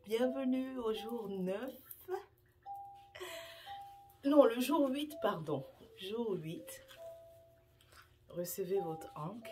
Bienvenue au jour 9. Non, le jour 8, pardon. Jour 8. Recevez votre ankh.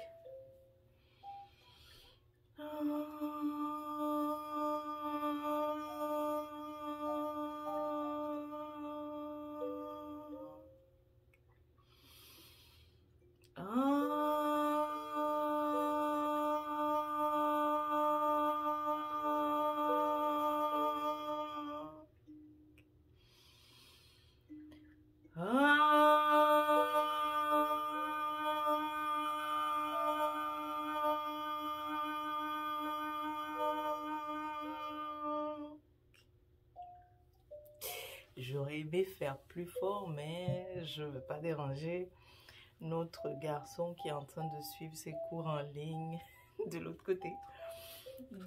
J'aurais aimé faire plus fort, mais je ne veux pas déranger notre garçon qui est en train de suivre ses cours en ligne de l'autre côté.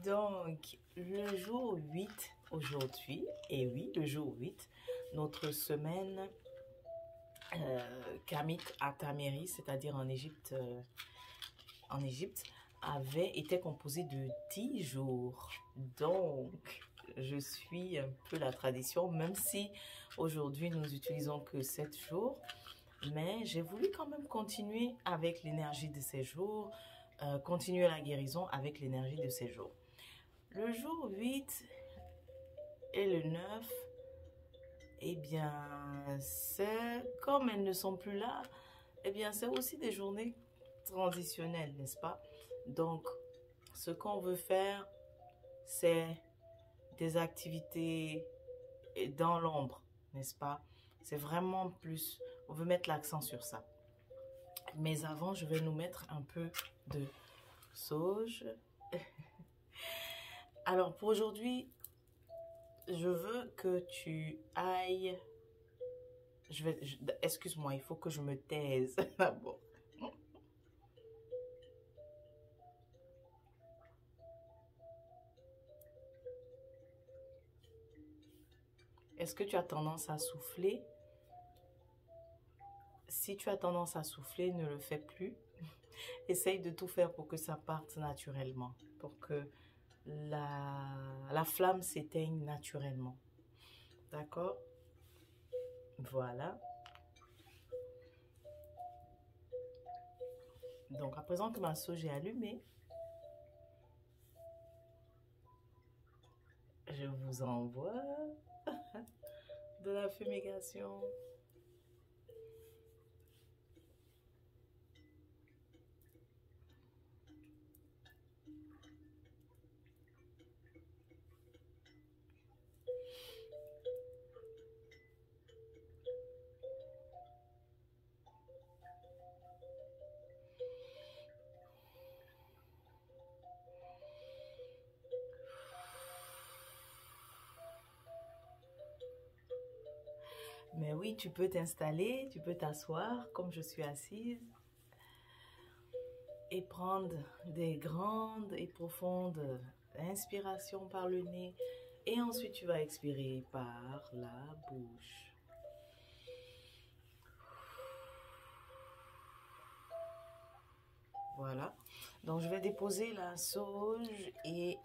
Donc, le jour 8 aujourd'hui, et oui, le jour 8, notre semaine Kamit Atameri, c'est-à-dire en Égypte, avait été composée de 10 jours. Donc, je suis un peu la tradition, même si aujourd'hui nous utilisons que 7 jours. Mais j'ai voulu quand même continuer avec l'énergie de ces jours, continuer la guérison avec l'énergie de ces jours. Le jour 8 et le 9, eh bien, c'est comme elles ne sont plus là, eh bien, c'est aussi des journées transitionnelles, n'est-ce pas? Donc, ce qu'on veut faire, c'est des activités dans l'ombre, n'est-ce pas? C'est vraiment plus, on veut mettre l'accent sur ça. Mais avant, je vais nous mettre un peu de sauge. Alors, pour aujourd'hui, je veux que tu ailles... excuse-moi, il faut que je me taise d'abord. Est-ce que tu as tendance à souffler? Si tu as tendance à souffler, ne le fais plus. Essaye de tout faire pour que ça parte naturellement, pour que la flamme s'éteigne naturellement. D'accord? Voilà. Donc, à présent que ma sauge est allumée, je vous envoie de la fumigation. Mais oui, tu peux t'installer, tu peux t'asseoir comme je suis assise et prendre des grandes et profondes inspirations par le nez et ensuite tu vas expirer par la bouche. Voilà, donc je vais déposer la sauge et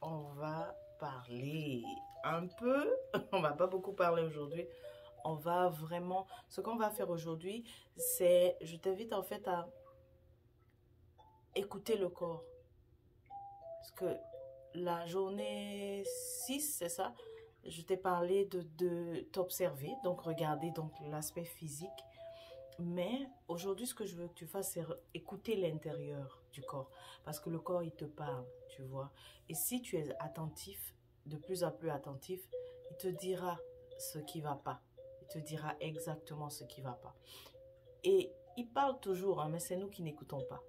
on va parler un peu, on va pas beaucoup parler aujourd'hui. On va vraiment, ce qu'on va faire aujourd'hui, c'est, je t'invite en fait à écouter le corps. Parce que la journée 6, c'est ça, je t'ai parlé de t'observer, donc regarder donc l'aspect physique. Mais aujourd'hui, ce que je veux que tu fasses, c'est écouter l'intérieur du corps. Parce que le corps, il te parle, tu vois. Et si tu es attentif, de plus en plus attentif, il te dira ce qui ne va pas. Il te dira exactement ce qui ne va pas. Et il parle toujours, hein, mais c'est nous qui n'écoutons pas.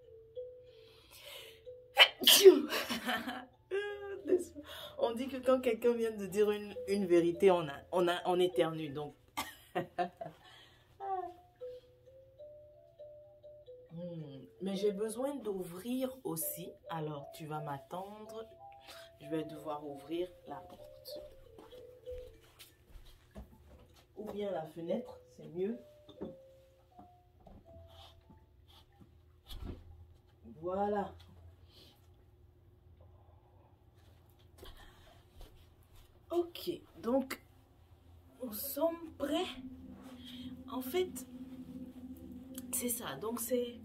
On dit que quand quelqu'un vient de dire une vérité, on éternue. Donc, mais j'ai besoin d'ouvrir aussi. Alors, tu vas m'attendre. Je vais devoir ouvrir la porte. Ou bien la fenêtre, c'est mieux. Voilà. Ok, donc nous sommes prêts. En fait, c'est ça. Donc c'est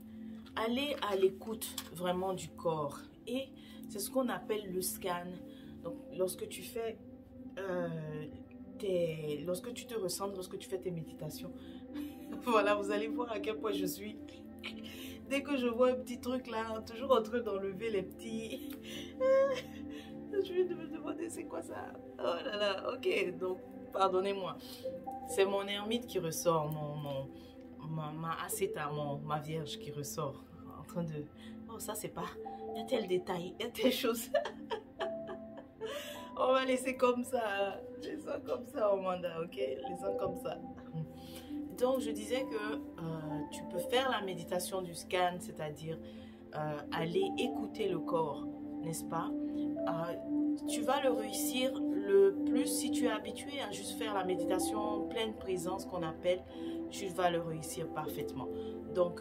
aller à l'écoute vraiment du corps. Et c'est ce qu'on appelle le scan. Donc lorsque tu fais lorsque tu te ressens, lorsque tu fais tes méditations, voilà, vous allez voir à quel point je suis. Dès que je vois un petit truc là, toujours en train d'enlever les petits. Je vais me demander c'est quoi ça. Oh là là, ok, donc pardonnez-moi. C'est mon ermite qui ressort, ma ascéta, ma vierge qui ressort. En train de... Oh, ça c'est pas... Il y a tel détail, il y a telle chose. On va laisser comme ça. Laissons comme ça, Amanda, ok? Laissons comme ça. Donc, je disais que tu peux faire la méditation du scan, c'est-à-dire aller écouter le corps, n'est-ce pas? Tu vas le réussir le plus si tu es habitué à juste faire la méditation pleine présence qu'on appelle, tu vas le réussir parfaitement. Donc,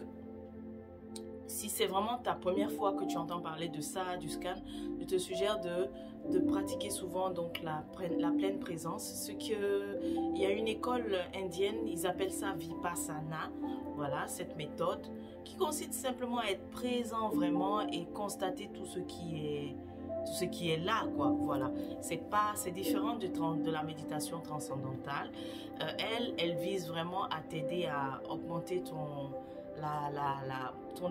si c'est vraiment ta première fois que tu entends parler de ça, du scan, je te suggère de pratiquer souvent donc la pleine présence. Il y a une école indienne, ils appellent ça Vipassana. Voilà, cette méthode qui consiste simplement à être présent vraiment et constater tout ce qui est là, quoi. Voilà, c'est différent de la méditation transcendantale. Elle vise vraiment à t'aider à augmenter ton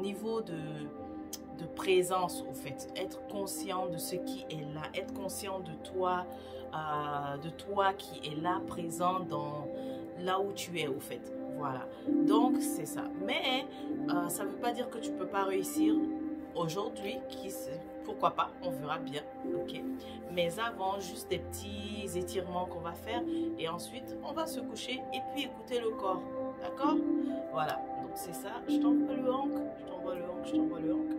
niveau de présence, au fait, être conscient de ce qui est là, être conscient de toi qui est là, présent là où tu es, au fait. Voilà, donc c'est ça. Mais ça ne veut pas dire que tu ne peux pas réussir aujourd'hui, pourquoi pas, on verra bien, ok. Mais avant, juste des petits étirements qu'on va faire et ensuite on va se coucher et puis écouter le corps, d'accord? Voilà, donc c'est ça. Je t'envoie le hank, je t'envoie le hank, je t'envoie le hank.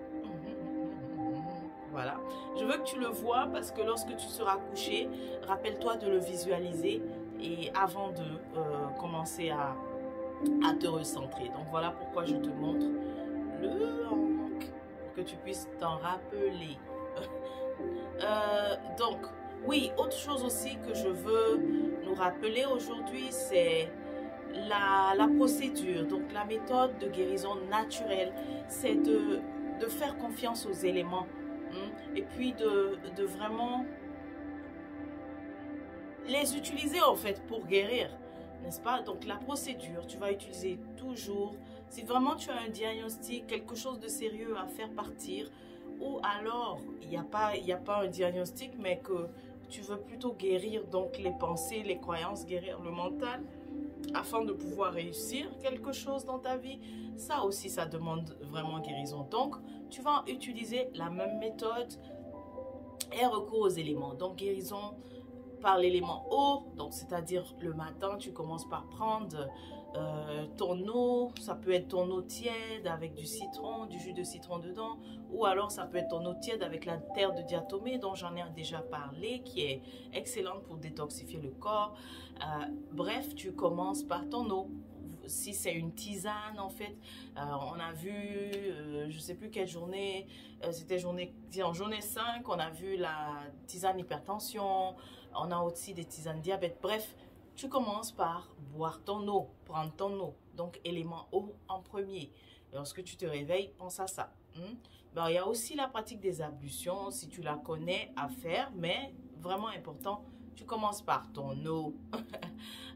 Voilà, je veux que tu le vois parce que lorsque tu seras couché, rappelle-toi de le visualiser et avant de commencer à te recentrer. Donc voilà pourquoi je te montre le hank, pour que tu puisses t'en rappeler. Donc, oui, autre chose aussi que je veux nous rappeler aujourd'hui, c'est la procédure, donc la méthode de guérison naturelle, c'est de faire confiance aux éléments, et puis de vraiment les utiliser en fait pour guérir, n'est-ce pas? Donc la procédure, tu vas utiliser toujours, si vraiment tu as un diagnostic, quelque chose de sérieux à faire partir, ou alors il n'y a pas un diagnostic, mais que tu veux plutôt guérir donc les pensées, les croyances, guérir le mental, afin de pouvoir réussir quelque chose dans ta vie, ça aussi, ça demande vraiment guérison. Donc, tu vas utiliser la même méthode et recours aux éléments. Donc, guérison par l'élément eau, donc c'est-à-dire le matin, tu commences par prendre ton eau, ça peut être ton eau tiède avec du citron, du jus de citron dedans, ou alors ça peut être ton eau tiède avec la terre de diatomée dont j'en ai déjà parlé, qui est excellente pour détoxifier le corps. Bref, tu commences par ton eau. Si c'est une tisane, en fait, on a vu, je ne sais plus quelle journée, c'était journée 5, on a vu la tisane hypertension, on a aussi des tisanes diabète. Bref, tu commences par boire ton eau, prendre ton eau. Donc, élément eau en premier. Et lorsque tu te réveilles, pense à ça. Ben, il y a aussi la pratique des ablutions, si tu la connais, à faire, mais vraiment important, tu commences par ton eau.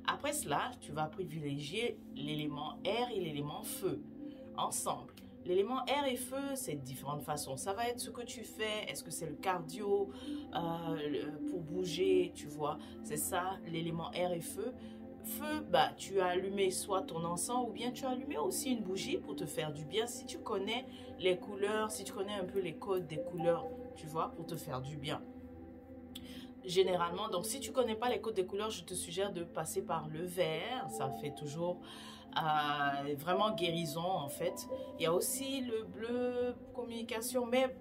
Après cela, tu vas privilégier l'élément air et l'élément feu ensemble. L'élément air et feu, c'est de différentes façons. Ça va être ce que tu fais. Est-ce que c'est le cardio pour bouger, tu vois? C'est ça, l'élément air et feu. Feu, bah, tu as allumé soit ton encens ou bien tu as allumé aussi une bougie pour te faire du bien. Si tu connais les couleurs, si tu connais un peu les codes des couleurs, tu vois, pour te faire du bien. Généralement, donc si tu connais pas les codes des couleurs, je te suggère de passer par le vert. Ça fait toujours vraiment guérison en fait. Il y a aussi le bleu, communication, mais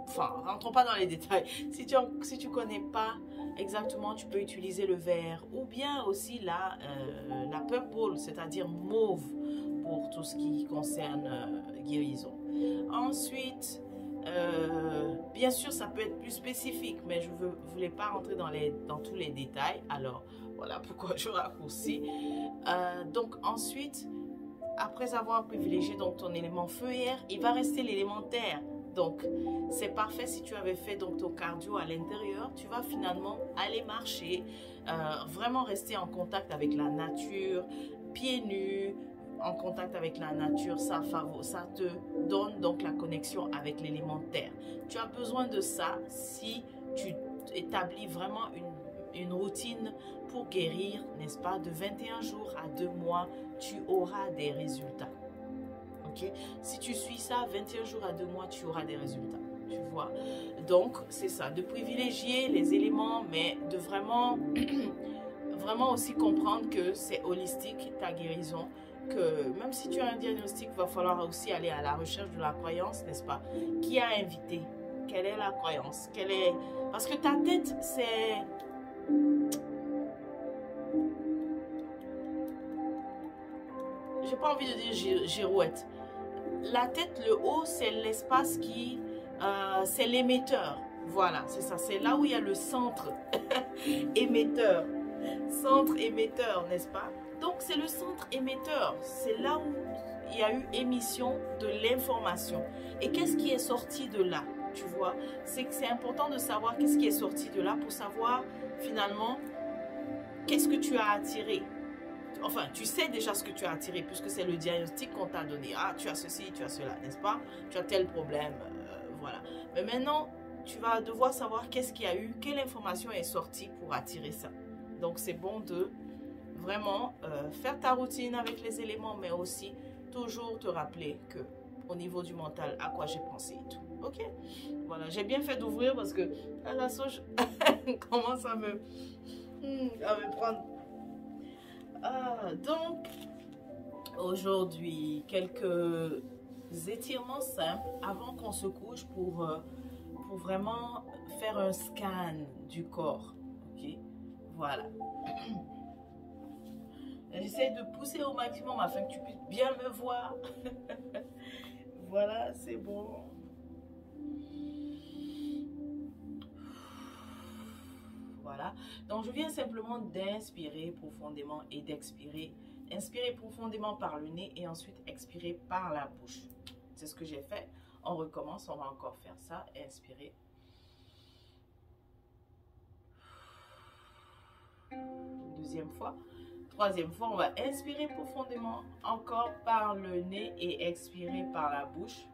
enfin, rentrons pas dans les détails. Si tu connais pas exactement, tu peux utiliser le vert ou bien aussi la purple, c'est-à-dire mauve pour tout ce qui concerne guérison. Ensuite, Bien sûr, ça peut être plus spécifique, mais je ne voulais pas rentrer dans tous les détails. Alors, voilà pourquoi je raccourcis. Donc, ensuite, après avoir privilégié donc, ton élément feu et air, il va rester l'élément terre. Donc, c'est parfait si tu avais fait donc, ton cardio à l'intérieur. Tu vas finalement aller marcher, vraiment rester en contact avec la nature, pieds nus, en contact avec la nature, ça te donne donc la connexion avec l'élément terre. Tu as besoin de ça si tu établis vraiment une routine pour guérir, n'est-ce pas, de 21 jours à 2 mois, tu auras des résultats. Ok? Si tu suis ça, 21 jours à 2 mois, tu auras des résultats. Tu vois? Donc, c'est ça, de privilégier les éléments, mais de vraiment, vraiment aussi comprendre que c'est holistique, ta guérison, que même si tu as un diagnostic, il va falloir aussi aller à la recherche de la croyance, n'est-ce pas? Qui a invité? Quelle est la croyance? Parce que ta tête, c'est... J'ai pas envie de dire girouette. La tête, le haut, c'est l'espace qui... c'est l'émetteur. Voilà, c'est ça. C'est là où il y a le centre émetteur. Centre émetteur, n'est-ce pas? Donc, c'est le centre émetteur. C'est là où il y a eu émission de l'information. Et qu'est-ce qui est sorti de là? Tu vois? C'est que c'est important de savoir qu'est-ce qui est sorti de là pour savoir, finalement, qu'est-ce que tu as attiré. Enfin, tu sais déjà ce que tu as attiré puisque c'est le diagnostic qu'on t'a donné. Ah, tu as ceci, tu as cela, n'est-ce pas? Tu as tel problème, voilà. Mais maintenant, tu vas devoir savoir qu'est-ce qu'il y a eu, quelle information est sortie pour attirer ça. Donc, c'est bon de vraiment faire ta routine avec les éléments, mais aussi toujours te rappeler que au niveau du mental, à quoi j'ai pensé et tout. Ok? Voilà, j'ai bien fait d'ouvrir parce que la sauge commence à me prendre. Donc, aujourd'hui, quelques étirements simples avant qu'on se couche pour vraiment faire un scan du corps. Ok? Voilà. J'essaie de pousser au maximum afin que tu puisses bien me voir. Voilà, c'est bon. Voilà. Donc, je viens simplement d'inspirer profondément et d'expirer. Inspirer profondément par le nez et ensuite expirer par la bouche. C'est ce que j'ai fait. On recommence, on va encore faire ça. Inspirer. Deuxième fois. Troisième fois, on va inspirer profondément encore par le nez et expirer par la bouche.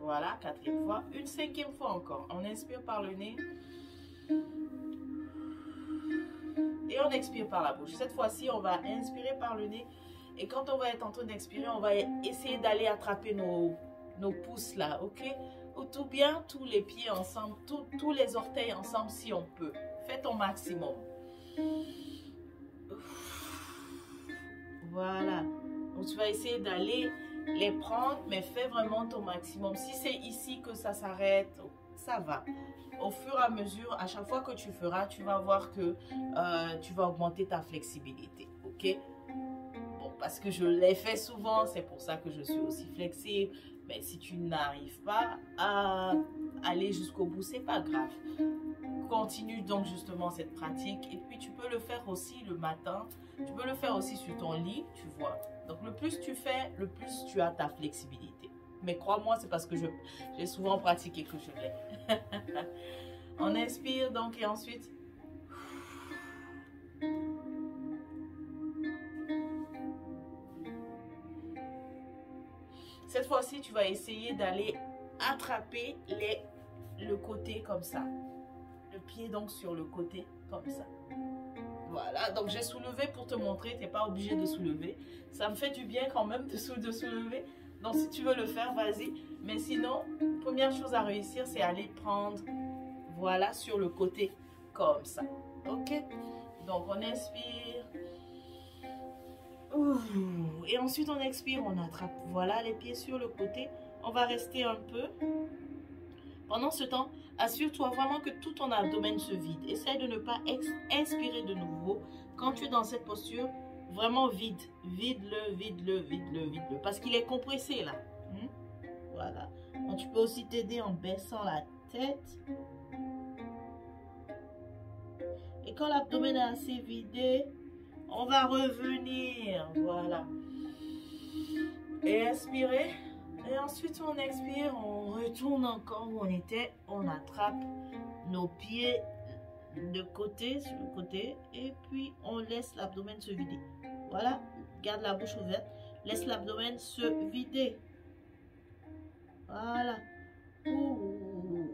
Voilà, quatrième fois. Une cinquième fois encore. On inspire par le nez. Et on expire par la bouche. Cette fois-ci, on va inspirer par le nez. Et quand on va être en train d'expirer, on va essayer d'aller attraper nos pouces là, ok? Ou tout bien, tous les pieds ensemble, tous les orteils ensemble si on peut. Fais ton maximum. Voilà. Donc, tu vas essayer d'aller les prendre, mais fais vraiment ton maximum. Si c'est ici que ça s'arrête, ça va. Au fur et à mesure, à chaque fois que tu feras, tu vas voir que tu vas augmenter ta flexibilité. Ok? Bon, parce que je l'ai fait souvent, c'est pour ça que je suis aussi flexible. Mais si tu n'arrives pas à aller jusqu'au bout, c'est pas grave. Continue donc justement cette pratique. Et puis tu peux le faire aussi le matin. Tu peux le faire aussi sur ton lit, tu vois. Donc le plus tu fais, le plus tu as ta flexibilité. Mais crois-moi, c'est parce que j'ai souvent pratiqué que je l'ai. On inspire donc et ensuite... Cette fois-ci, tu vas essayer d'aller attraper le côté comme ça. Le pied donc sur le côté comme ça. Voilà, donc j'ai soulevé pour te montrer, tu n'es pas obligé de soulever. Ça me fait du bien quand même de soulever. Donc si tu veux le faire, vas-y. Mais sinon, première chose à réussir, c'est aller prendre, voilà, sur le côté comme ça. Ok? Donc on inspire. Et ensuite on expire, on attrape, voilà, les pieds sur le côté. On va rester un peu. Pendant ce temps, assure-toi vraiment que tout ton abdomen se vide. Essaye de ne pas inspirer de nouveau. Quand tu es dans cette posture, Vraiment vide. Vide-le, vide-le, vide-le, vide-le. Parce qu'il est compressé là. Voilà. Donc, tu peux aussi t'aider en baissant la tête. Et quand l'abdomen est assez vidé, on va revenir. Voilà. Et inspirez. Et ensuite, on expire. On retourne encore où on était. On attrape nos pieds de côté, sur le côté. Et puis, on laisse l'abdomen se vider. Voilà. Garde la bouche ouverte. Laisse l'abdomen se vider. Voilà. Ouh.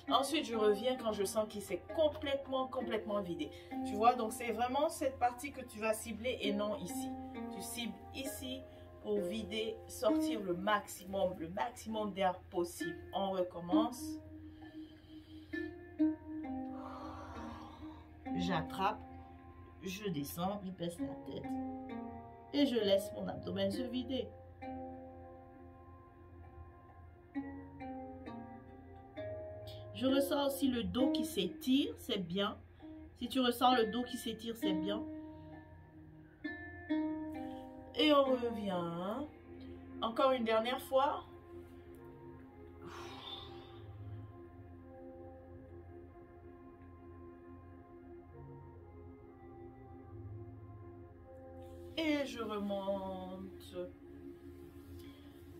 Ensuite, je reviens quand je sens qu'il s'est complètement vidé. Tu vois, donc c'est vraiment cette partie que tu vas cibler et non ici. Tu cibles ici pour vider, sortir le maximum d'air possible. On recommence. J'attrape, je descends, je baisse la tête et je laisse mon abdomen se vider. Je ressens aussi le dos qui s'étire, c'est bien. Si tu ressens le dos qui s'étire, c'est bien. Et on revient. Encore une dernière fois. Et je remonte.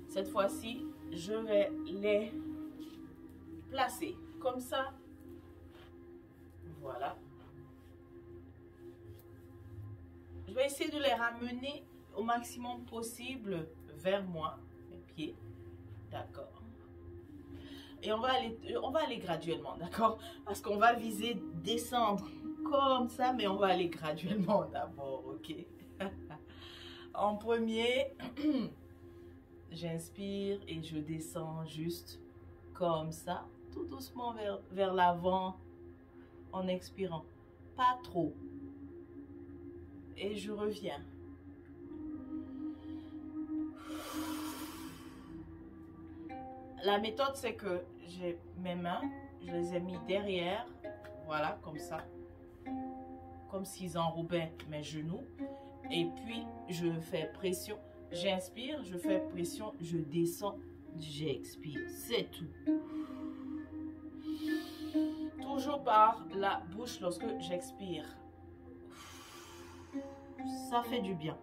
Cette fois-ci, je vais les placer comme ça. Voilà. Je vais essayer de les ramener au maximum possible vers moi, mes pieds. D'accord. Et on va aller graduellement, d'accord? Parce qu'on va viser descendre comme ça, mais on va aller graduellement d'abord, ok? En premier, j'inspire et je descends juste comme ça, tout doucement vers l'avant, en expirant. Pas trop. Et je reviens. La méthode, c'est que j'ai mes mains, je les ai mis derrière, voilà, comme ça, comme s'ils enrobaient mes genoux. Et puis, je fais pression, j'inspire, je fais pression, je descends, j'expire, c'est tout. Toujours par la bouche lorsque j'expire. Ça fait du bien.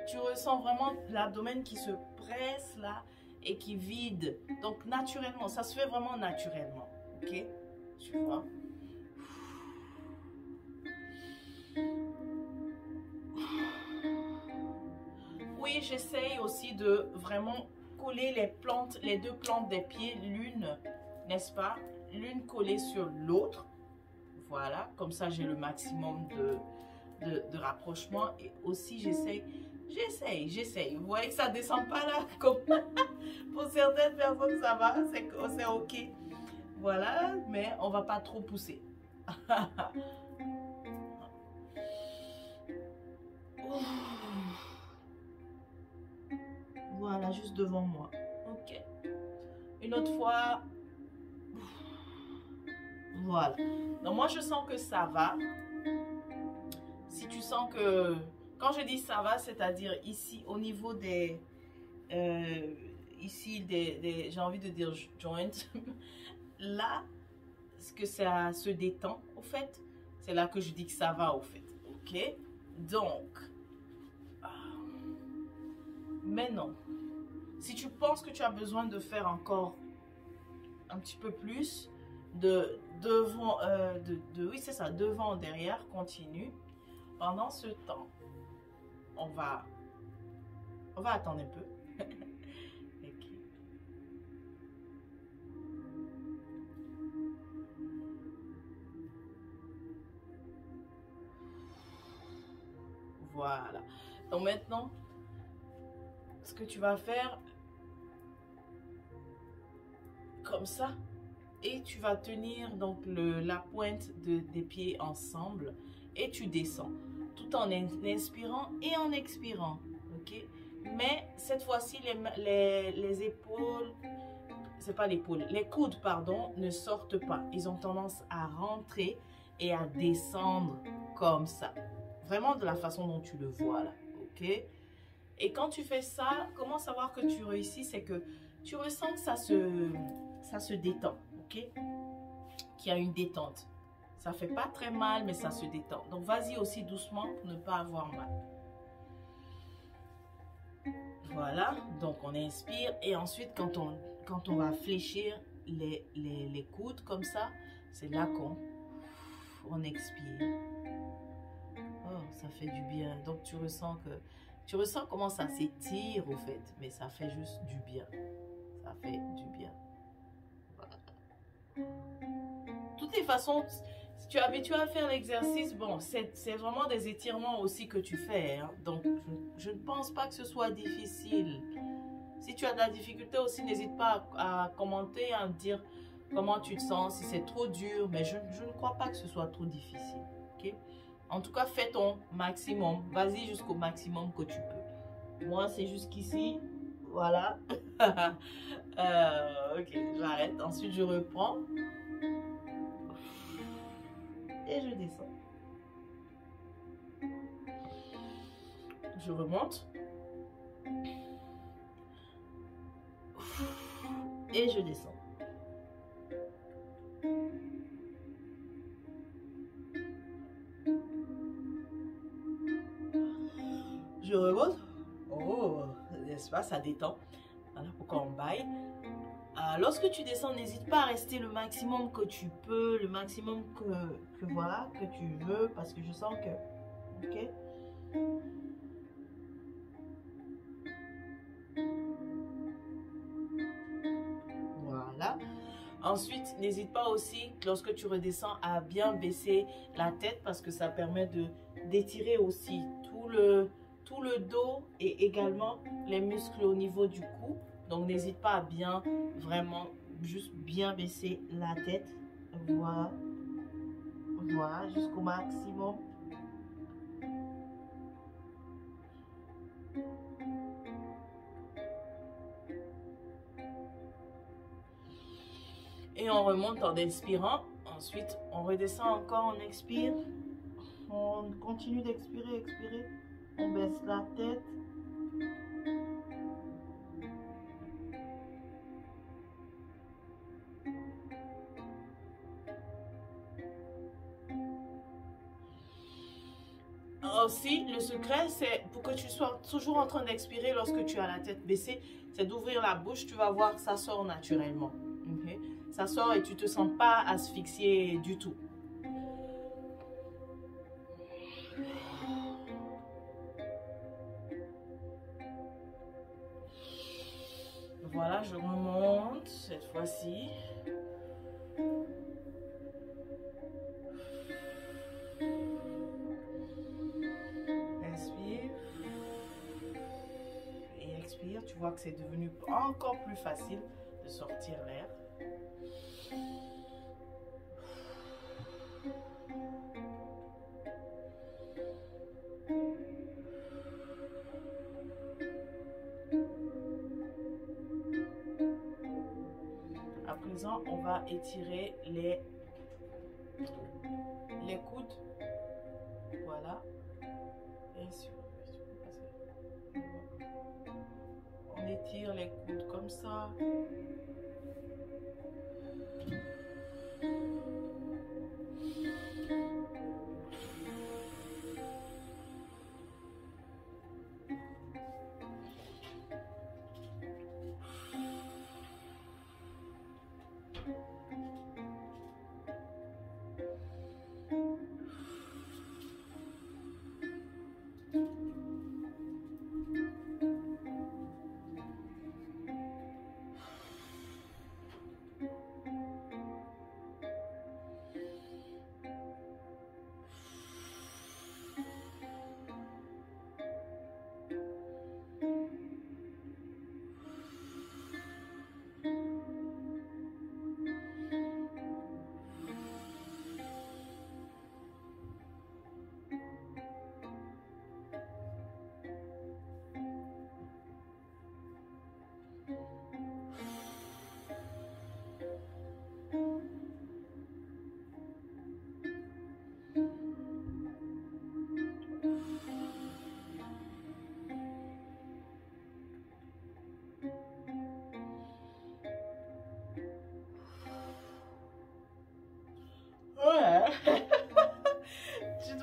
Tu ressens vraiment l'abdomen qui se presse là et qui vide. Donc naturellement, ça se fait vraiment naturellement. Ok? Tu vois? Oui, j'essaye aussi de vraiment coller les deux plantes des pieds, l'une, n'est-ce pas? L'une collée sur l'autre. Voilà, comme ça j'ai le maximum de rapprochement. Et aussi j'essaye. Vous voyez que ça ne descend pas là. Comme pour certaines personnes ça va, c'est ok. Voilà, mais on ne va pas trop pousser. Voilà, juste devant moi. Ok. Une autre fois. Voilà. Donc moi je sens que ça va. Si tu sens que... Quand je dis ça va, c'est-à-dire ici au niveau des... ici j'ai envie de dire joints. Là, ce que ça se détend au fait. C'est là que je dis que ça va au fait. Ok? Donc... Maintenant, si tu penses que tu as besoin de faire encore un petit peu plus devant, oui c'est ça, devant, derrière, continue. Pendant ce temps, on va attendre un peu. Okay. Voilà. Donc maintenant, ce que tu vas faire, comme ça, et tu vas tenir donc la pointe des pieds ensemble et tu descends tout en inspirant et en expirant, ok? Mais cette fois-ci les épaules, c'est pas l'épaule, les coudes, pardon, ne sortent pas. Ils ont tendance à rentrer et à descendre comme ça. Vraiment de la façon dont tu le vois là, ok? Et quand tu fais ça, comment savoir que tu réussis? C'est que tu ressens que ça se détend, ok? Qu'il y a une détente. Ça fait pas très mal, mais ça se détend. Donc, vas-y aussi doucement pour ne pas avoir mal. Voilà, donc on inspire et ensuite quand on va fléchir les coudes comme ça, c'est là qu'on expire. Oh, ça fait du bien. Donc tu ressens comment ça s'étire au fait, mais ça fait juste du bien. Ça fait du bien. Voilà. De toutes les façons, si tu es habitué à faire l'exercice, bon, c'est vraiment des étirements aussi que tu fais. Hein. Donc, je ne pense pas que ce soit difficile. Si tu as de la difficulté aussi, n'hésite pas à commenter, à me dire comment tu te sens, si c'est trop dur. Mais je ne crois pas que ce soit trop difficile. Okay? En tout cas, fais ton maximum. Vas-y jusqu'au maximum que tu peux. Moi, c'est jusqu'ici. Voilà. Ok, j'arrête. Ensuite, je reprends. Et je descends. Je remonte. Et je descends. Je remonte. Oh, n'est-ce pas, ça détend. Voilà pourquoi on baille. Lorsque tu descends, n'hésite pas à rester le maximum que tu peux, le maximum que voilà, que tu veux, parce que je sens que, ok. Voilà. Ensuite, n'hésite pas aussi, lorsque tu redescends, à bien baisser la tête, parce que ça permet d'étirer aussi tout le dos et également les muscles au niveau du cou. Donc, n'hésite pas à bien, vraiment, juste bien baisser la tête. Voilà. Voilà, jusqu'au maximum. Et on remonte en inspirant. Ensuite, on redescend encore, on expire. On continue d'expirer, expirer. On baisse la tête. Aussi, le secret, c'est pour que tu sois toujours en train d'expirer lorsque tu as la tête baissée, c'est d'ouvrir la bouche. Tu vas voir que ça sort naturellement. Okay? Ça sort et tu ne te sens pas asphyxié du tout. Voilà, je remonte cette fois-ci. Inspire. Et expire. Tu vois que c'est devenu encore plus facile de sortir l'air. À présent, on va étirer les coudes. Voilà. Bien sûr. On étire les coudes comme ça.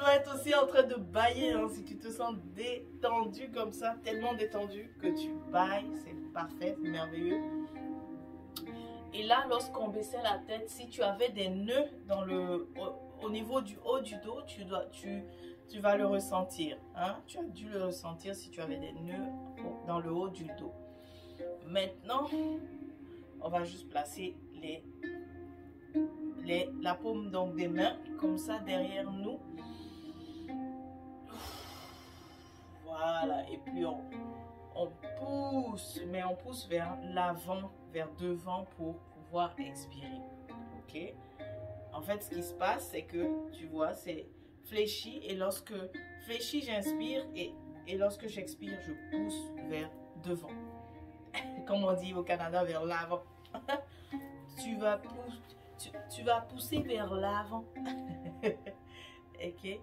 dois être aussi en train de bailler, hein, si tu te sens détendu comme ça, tellement détendu que tu bailles, c'est parfait, c'est merveilleux. Et là, lorsqu'on baissait la tête, si tu avais des nœuds au niveau du haut du dos, tu vas le ressentir. Hein? Tu as dû le ressentir si tu avais des nœuds dans le haut du dos. Maintenant, on va juste placer la paume donc des mains comme ça derrière nous. Voilà, et puis on pousse, mais on pousse vers l'avant, vers devant pour pouvoir expirer. Ok? En fait, ce qui se passe, c'est que tu vois, c'est fléchi, et lorsque fléchi, j'inspire, et lorsque j'expire, je pousse vers devant. Comme on dit au Canada, vers l'avant. Tu vas pousser vers l'avant. Ok?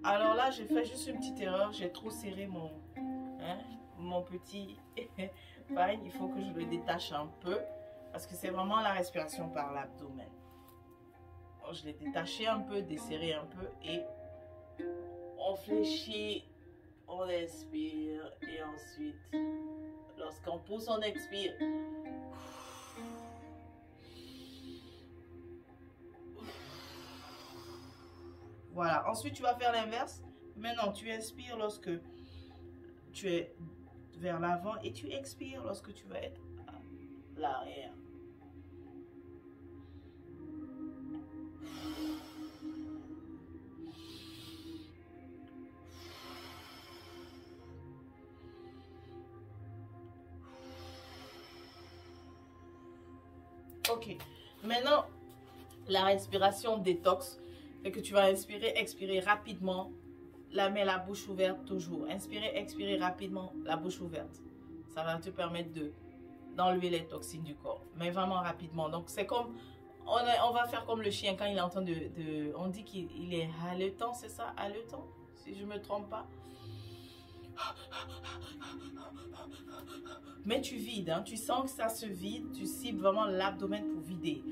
Alors là, j'ai fait juste une petite erreur. J'ai trop serré mon petit pain. Il faut que je le détache un peu parce que c'est vraiment la respiration par l'abdomen. Je l'ai détaché un peu, desserré un peu et on fléchit, on inspire et ensuite, lorsqu'on pousse, on expire. Voilà, ensuite tu vas faire l'inverse. Maintenant, tu inspires lorsque tu es vers l'avant et tu expires lorsque tu vas être à l'arrière. Ok, maintenant la respiration détox, c'est que tu vas inspirer, expirer rapidement, la bouche ouverte toujours. Inspirer, expirer rapidement, la bouche ouverte. Ça va te permettre d'enlever les toxines du corps, mais vraiment rapidement. Donc c'est comme, on va faire comme le chien quand il est en train on dit qu'il est haletant, c'est ça, haletant, si je ne me trompe pas. Mais tu vides, hein, tu sens que ça se vide, tu cibles vraiment l'abdomen pour vider.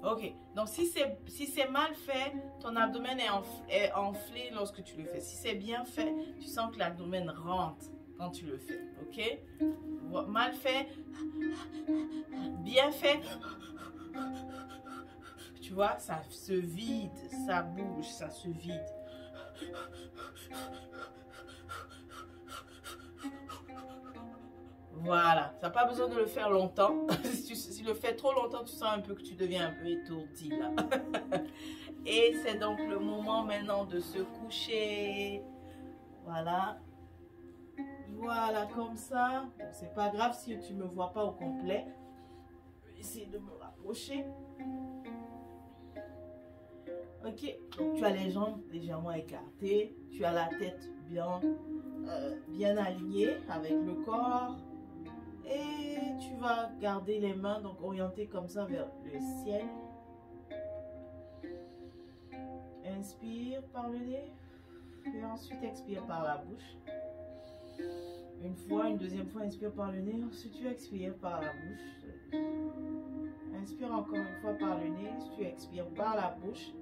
Ok, donc si c'est mal fait, ton abdomen est enflé lorsque tu le fais. Si c'est bien fait, tu sens que l'abdomen rentre quand tu le fais. Ok, mal fait, bien fait. Tu vois, ça se vide, ça bouge, ça se vide. Voilà, ça n'a pas besoin de le faire longtemps. Si tu le fais trop longtemps, tu sens un peu que tu deviens un peu étourdi là. Et c'est donc le moment maintenant de se coucher. Voilà. Voilà, comme ça. Bon, c'est pas grave si tu ne me vois pas au complet. Je vais essayer de me rapprocher. Ok, donc tu as les jambes légèrement écartées. Tu as la tête bien alignée avec le corps. Et tu vas garder les mains donc orientées comme ça vers le ciel. Inspire par le nez et ensuite expire par la bouche. Une fois, une deuxième fois, inspire par le nez, ensuite tu expires par la bouche. Inspire encore une fois par le nez, tu expires par la bouche.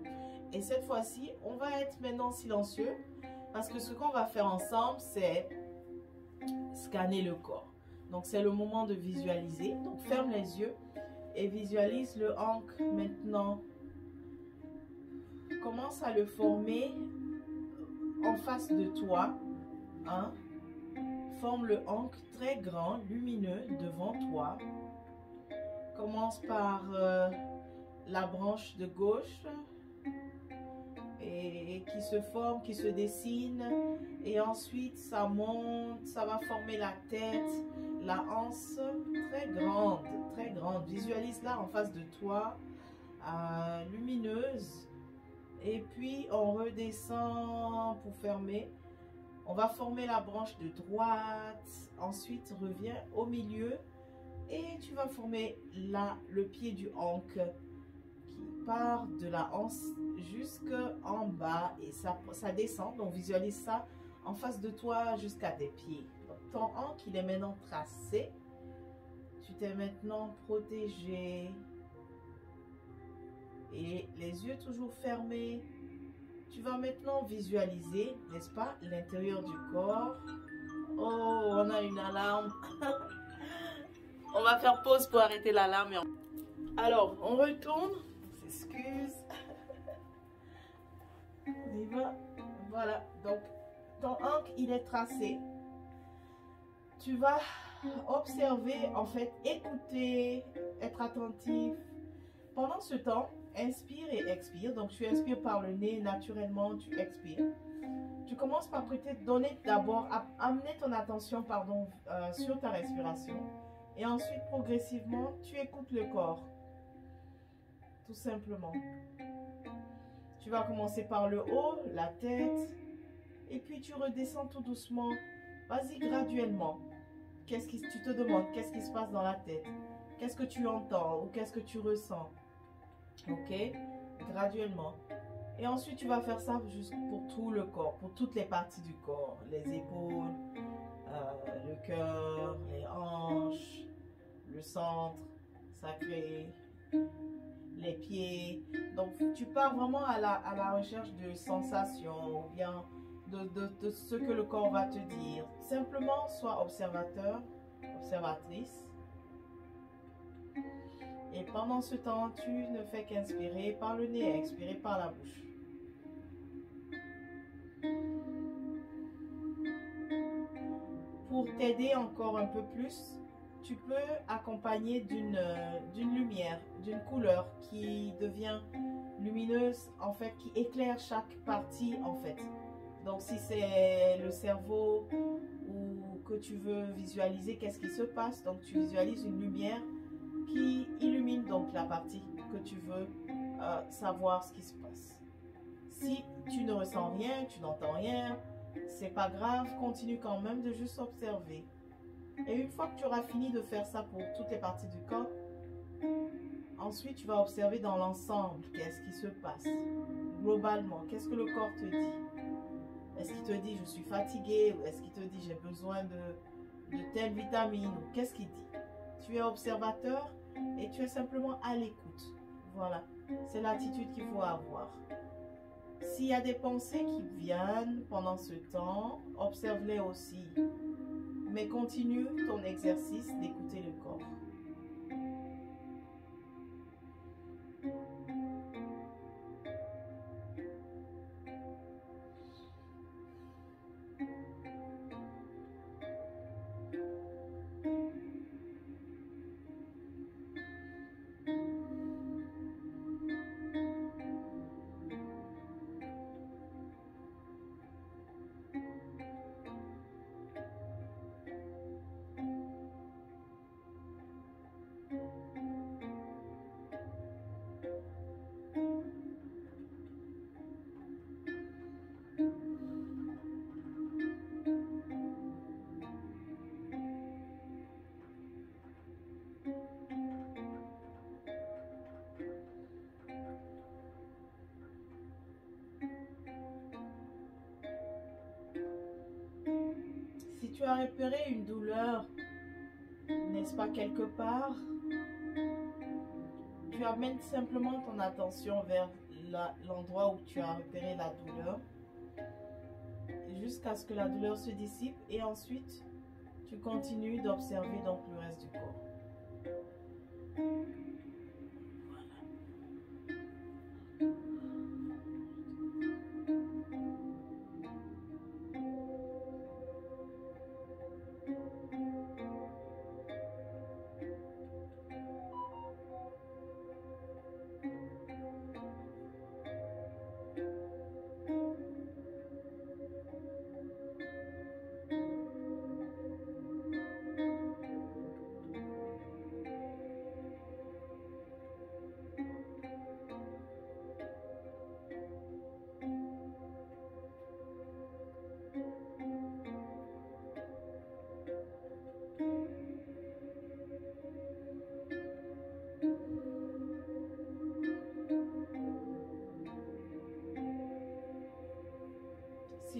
Et cette fois-ci, on va être maintenant silencieux parce que ce qu'on va faire ensemble, c'est scanner le corps. Donc, c'est le moment de visualiser. Donc, ferme les yeux et visualise le ankh maintenant. Commence à le former en face de toi. Hein? Forme le ankh très grand, lumineux devant toi. Commence par la branche de gauche et qui se forme, qui se dessine. Et ensuite, ça monte, ça va former la tête, la anse très grande, très grande. Visualise-la en face de toi, lumineuse. Et puis, on redescend pour fermer. On va former la branche de droite. Ensuite, reviens au milieu. Et tu vas former là le pied du ankh qui part de la hanse jusqu'en bas et ça descend. Donc visualise ça en face de toi jusqu'à tes pieds. Donc, ton ankle, il est maintenant tracé. Tu t'es maintenant protégé. Et les yeux toujours fermés. Tu vas maintenant visualiser, n'est-ce pas, l'intérieur du corps. Oh, on a une alarme. On va faire pause pour arrêter l'alarme. Alors, on retourne. On s'excuse. On y va. Voilà. Donc, ton ankle, il est tracé. Tu vas observer, en fait, écouter, être attentif. Pendant ce temps, inspire et expire. Donc, tu inspires par le nez naturellement, tu expires. Tu commences par peut-être donner d'abord, amener ton attention, sur ta respiration. Et ensuite, progressivement, tu écoutes le corps. Tout simplement. Tu vas commencer par le haut, la tête. Et puis, tu redescends tout doucement. Vas-y graduellement. Tu te demandes, qu'est-ce qui se passe dans la tête? Qu'est-ce que tu entends ou qu'est-ce que tu ressens? Ok? Graduellement. Et ensuite, tu vas faire ça juste pour tout le corps, pour toutes les parties du corps. Les épaules, le cœur, les hanches, le centre sacré, les pieds. Donc, tu pars vraiment à la recherche de sensations ou bien de ce que le corps va te dire. Simplement, sois observateur, observatrice. Et pendant ce temps, tu ne fais qu'inspirer par le nez, expirer par la bouche. Pour t'aider encore un peu plus, tu peux accompagner d'une lumière, d'une couleur qui devient lumineuse, en fait, qui éclaire chaque partie, en fait. Donc, si c'est le cerveau ou que tu veux visualiser, qu'est-ce qui se passe? Donc, tu visualises une lumière qui illumine donc la partie que tu veux savoir ce qui se passe. Si tu ne ressens rien, tu n'entends rien, c'est pas grave, continue quand même de juste observer. Et une fois que tu auras fini de faire ça pour toutes les parties du corps, ensuite tu vas observer dans l'ensemble qu'est-ce qui se passe. Globalement, qu'est-ce que le corps te dit? Est-ce qu'il te dit je suis fatigué? Ou est-ce qu'il te dit j'ai besoin de telle vitamine? Qu'est-ce qu'il dit? Tu es observateur et tu es simplement à l'écoute. Voilà, c'est l'attitude qu'il faut avoir. S'il y a des pensées qui viennent pendant ce temps, observe-les aussi. Mais continue ton exercice d'écouter le corps. Si tu as repéré une douleur, n'est-ce pas, quelque part, tu amènes simplement ton attention vers l'endroit où tu as repéré la douleur jusqu'à ce que la douleur se dissipe et ensuite tu continues d'observer donc le reste du corps.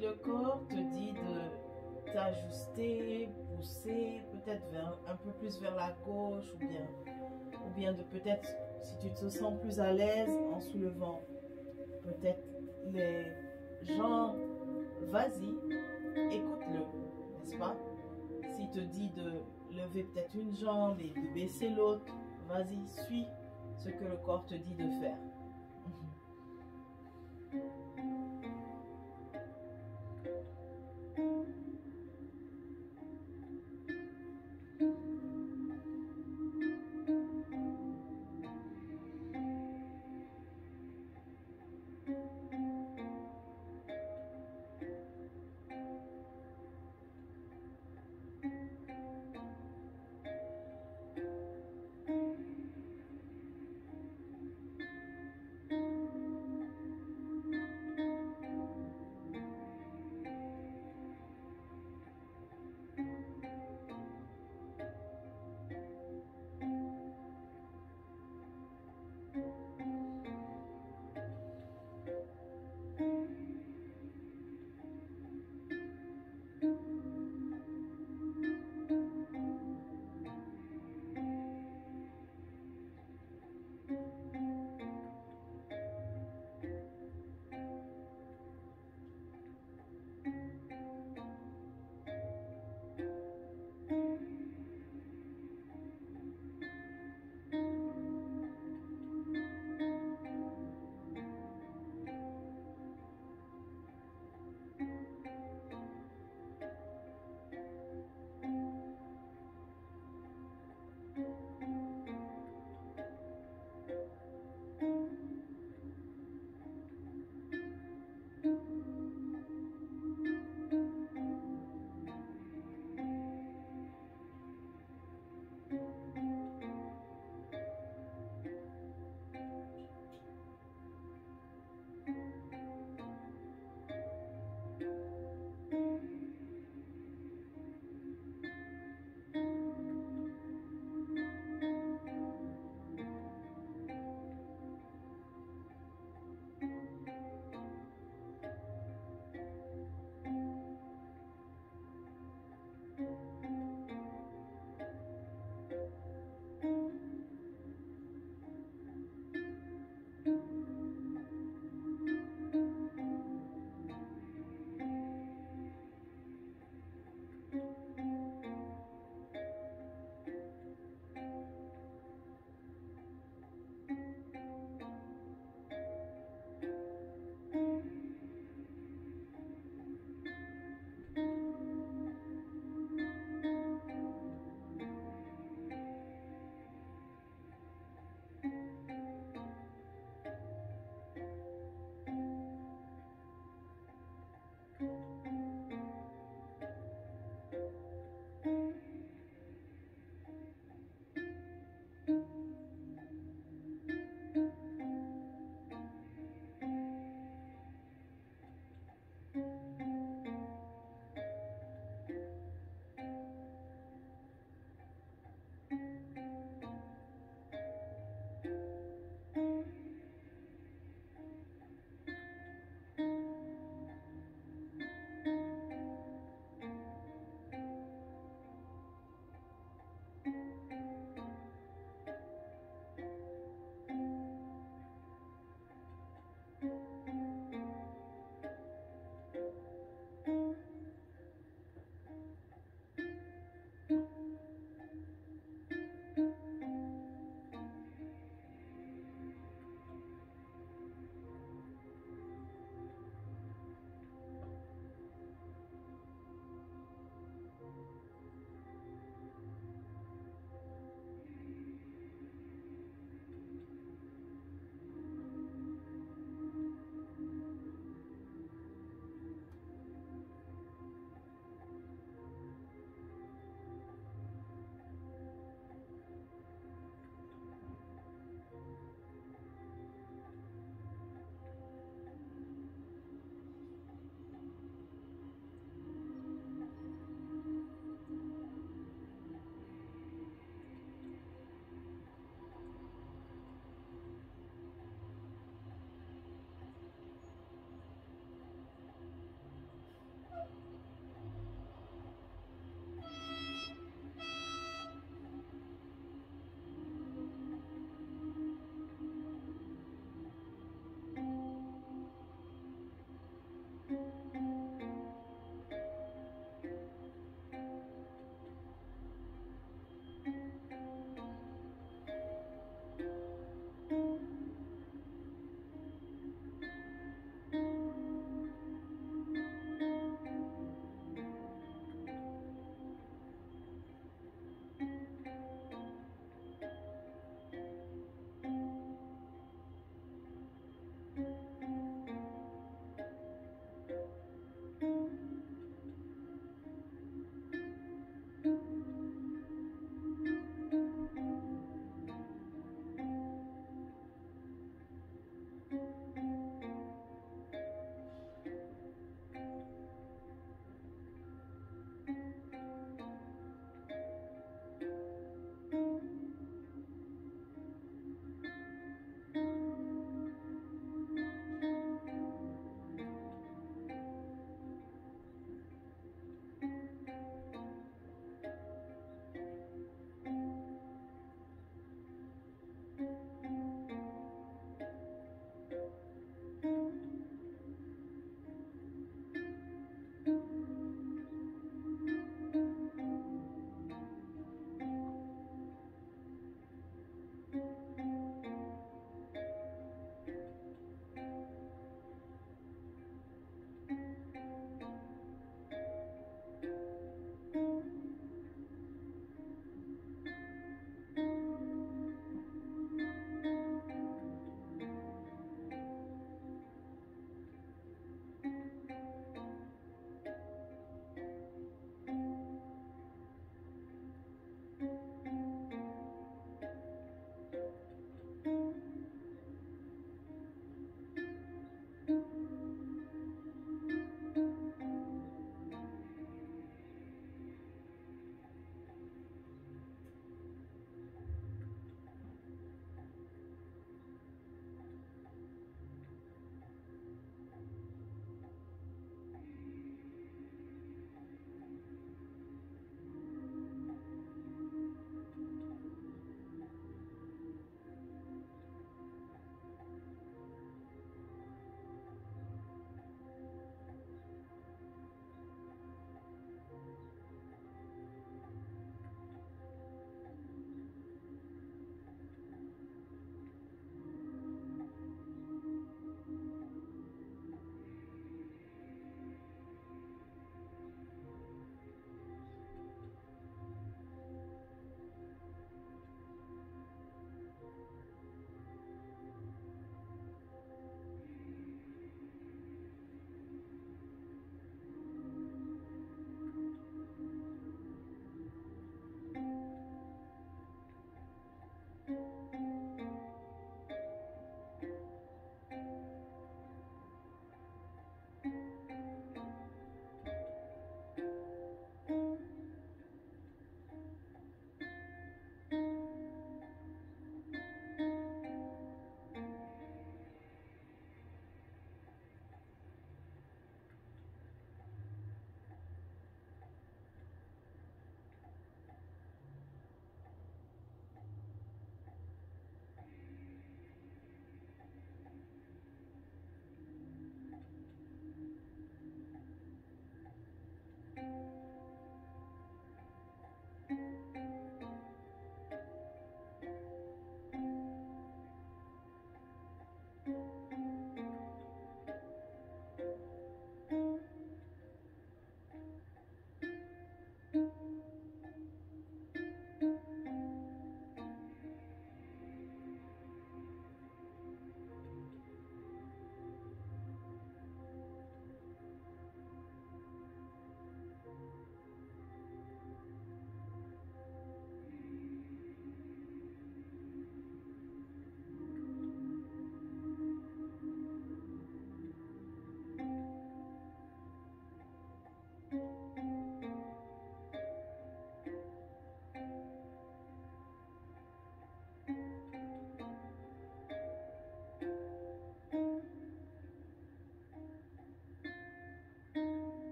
le corps te dit de t'ajuster, pousser peut-être un peu plus vers la gauche ou bien de peut-être, si tu te sens plus à l'aise en soulevant peut-être les jambes, vas-y, écoute-le, n'est-ce pas? S'il te dit de lever peut-être une jambe et de baisser l'autre, vas-y, suis ce que le corps te dit de faire.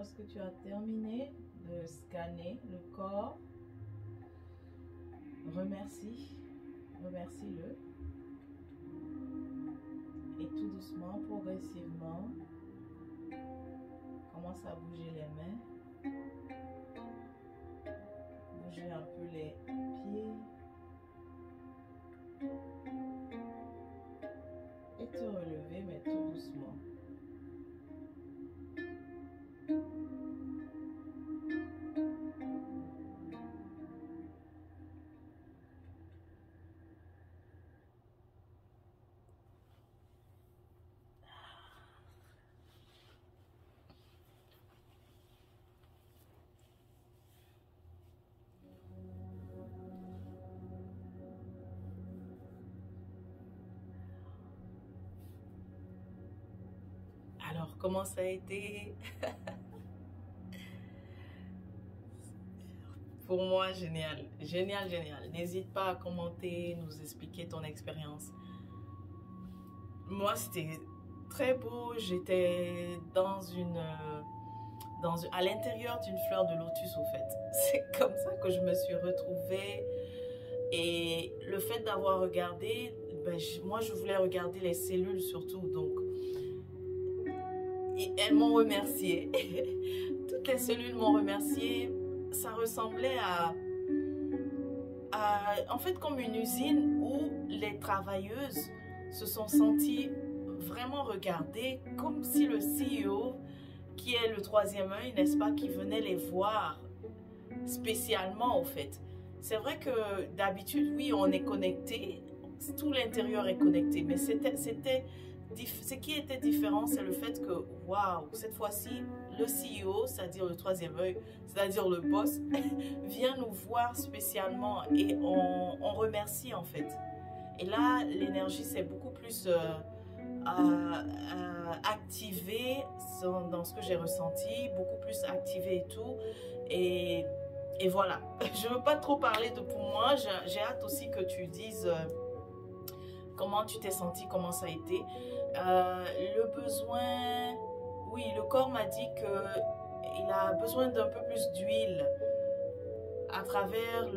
lorsque tu as terminé de scanner le corps, remercie-le. Et tout doucement, progressivement, commence à bouger les mains, bouger un peu les pieds et te relever, mais tout doucement. Alors, comment ça a été? Pour moi, génial. Génial, génial. N'hésite pas à commenter, nous expliquer ton expérience. Moi, c'était très beau. J'étais à l'intérieur d'une fleur de lotus, au fait. C'est comme ça que je me suis retrouvée. Et le fait d'avoir regardé, moi, je voulais regarder les cellules surtout. Donc, elles m'ont remercié. Toutes les cellules m'ont remercié. Ça ressemblait en fait, comme une usine où les travailleuses se sont senties vraiment regardées, comme si le CEO, qui est le troisième œil, n'est-ce pas, qui venait les voir spécialement, au fait. C'est vrai que d'habitude, oui, on est connecté, tout l'intérieur est connecté, mais ce qui était différent, c'est le fait que, waouh, cette fois-ci, le CEO, c'est-à-dire le troisième œil, c'est-à-dire le boss, vient nous voir spécialement et on remercie en fait. Et là, l'énergie s'est beaucoup plus activée dans ce que j'ai ressenti, beaucoup plus activée et tout. Et voilà, je ne veux pas trop parler de pour moi, j'ai hâte aussi que tu dises comment tu t'es senti, comment ça a été. Le besoin, oui, le corps m'a dit qu'il a besoin d'un peu plus d'huile à travers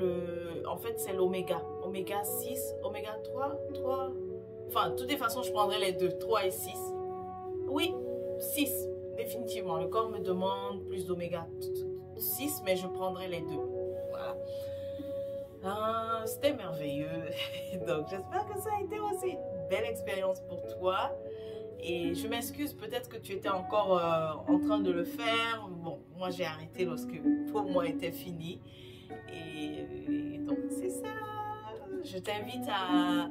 en fait c'est l'oméga 6, oméga 3, enfin de toutes les façons je prendrai les deux, 3 et 6. Oui, 6, définitivement. Le corps me demande plus d'oméga 6, mais je prendrai les deux. Voilà. C'était merveilleux. Donc j'espère que ça a été aussi une belle expérience pour toi. Et je m'excuse, peut-être que tu étais encore en train de le faire. Bon, moi j'ai arrêté lorsque pour moi était fini. Et donc c'est ça. Je t'invite à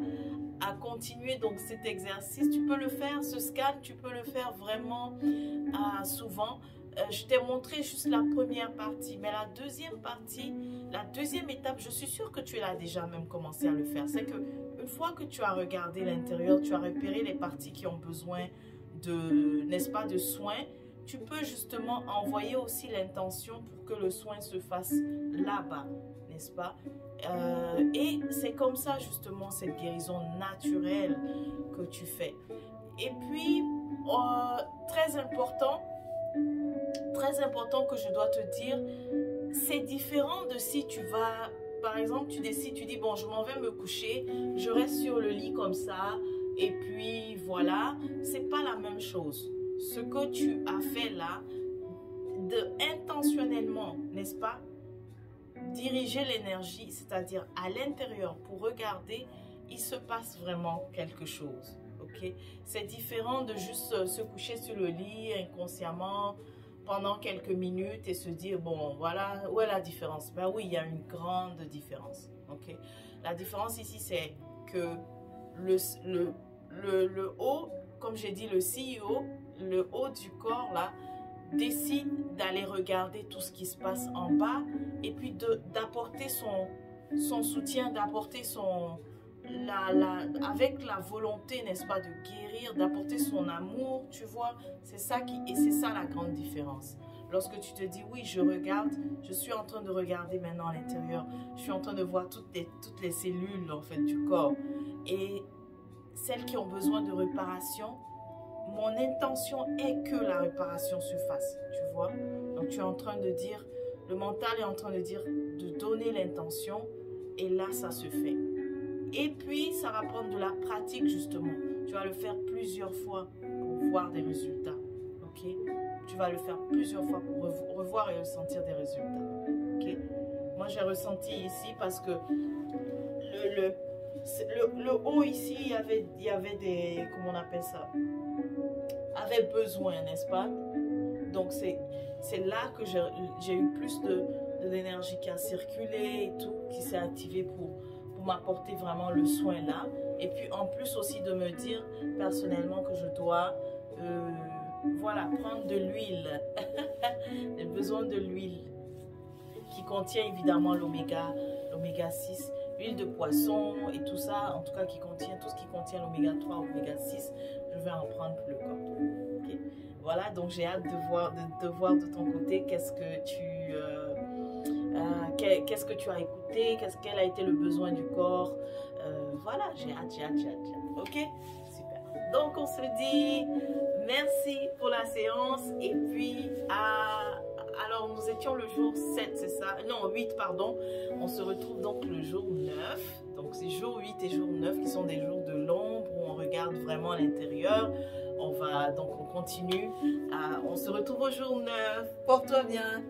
continuer donc cet exercice. Tu peux le faire, ce scan, tu peux le faire vraiment souvent. Je t'ai montré juste la première partie, mais la deuxième partie, la deuxième étape, je suis sûre que tu l'as déjà même commencé à le faire. C'est que une fois que tu as regardé l'intérieur, tu as repéré les parties qui ont besoin de, n'est-ce pas, de soins, tu peux justement envoyer aussi l'intention pour que le soin se fasse là-bas, n'est-ce pas? Et c'est comme ça justement cette guérison naturelle que tu fais. Et puis, très important que je dois te dire, c'est différent de si tu vas, par exemple, tu décides, tu dis, bon, je m'en vais me coucher, je reste sur le lit comme ça, et puis voilà, c'est pas la même chose. Ce que tu as fait là, intentionnellement, n'est-ce pas, diriger l'énergie, c'est-à-dire à l'intérieur pour regarder, il se passe vraiment quelque chose. Okay? C'est différent de juste se coucher sur le lit inconsciemment pendant quelques minutes et se dire, bon, voilà, où est la différence? Ben oui, il y a une grande différence. Okay? La différence ici, c'est que le haut, comme j'ai dit, le CEO, le haut du corps, là, décide d'aller regarder tout ce qui se passe en bas et puis d'apporter son soutien, d'apporter avec la volonté, n'est-ce pas, de guérir, d'apporter son amour, tu vois, c'est ça et c'est ça la grande différence. Lorsque tu te dis, oui, je regarde, je suis en train de regarder maintenant à l'intérieur, je suis en train de voir toutes les cellules, en fait, du corps. Et celles qui ont besoin de réparation, mon intention est que la réparation se fasse, tu vois. Donc tu es en train de dire, le mental est en train de dire, de donner l'intention et là ça se fait. Et puis ça va prendre de la pratique justement. Tu vas le faire plusieurs fois pour voir des résultats. Ok? Tu vas le faire plusieurs fois pour revoir et ressentir des résultats. Ok? Moi j'ai ressenti ici parce que le haut ici, il y avait des, comment on appelle ça, avait besoin, n'est-ce pas? Donc c'est là que j'ai eu plus de l'énergie qui a circulé et tout, qui s'est activée pour m'apporter vraiment le soin là. Et puis en plus aussi de me dire personnellement que je dois, voilà, prendre de l'huile. J'ai besoin de l'huile qui contient évidemment l'oméga 6, l'huile de poisson et tout ça, en tout cas qui contient tout ce qui contient l'oméga 3, l'oméga 6, je vais en prendre pour le corps. Okay. Voilà, donc j'ai hâte de voir de ton côté qu'est-ce que tu as écouté, quel a été le besoin du corps. Voilà, j'ai hâte. Ok, super. Donc on se dit merci pour la séance et puis alors nous étions le jour 7, c'est ça? Non, 8, pardon. On se retrouve donc le jour 9. Donc c'est jour 8 et jour 9 qui sont des jours de l'ombre où on regarde vraiment à l'intérieur. On continue. On se retrouve au jour 9. Porte-toi bien.